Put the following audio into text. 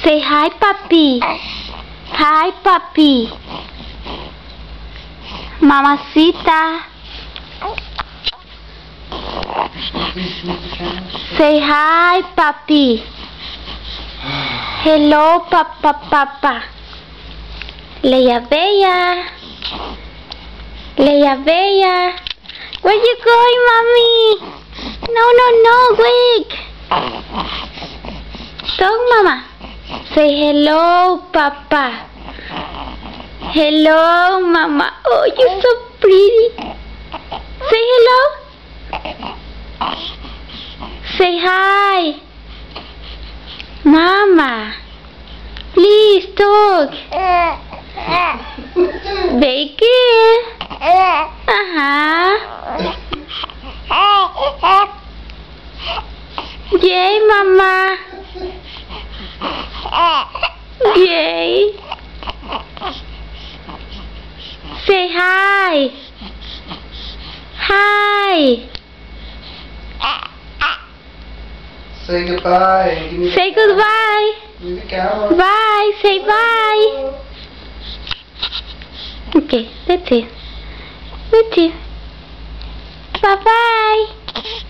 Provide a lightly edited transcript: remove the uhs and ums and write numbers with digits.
Say hi, puppy. Hi, puppy. Mamacita. Say hi, puppy. Hello, papa. Leia Bella. Leia Bella. Where you going, mommy? No, wait. Talk, mama. Say hello, papa. Hello, mama. Oh, you're so pretty. Say hello. Say hi. Mama. Please talk. Bacon. Yay, mama. Yay. Say hi. Hi. Say goodbye. Give me the Say camera. goodbye. Give me the camera. Bye. Say bye. Okay, that's it. That's it. Bye-bye.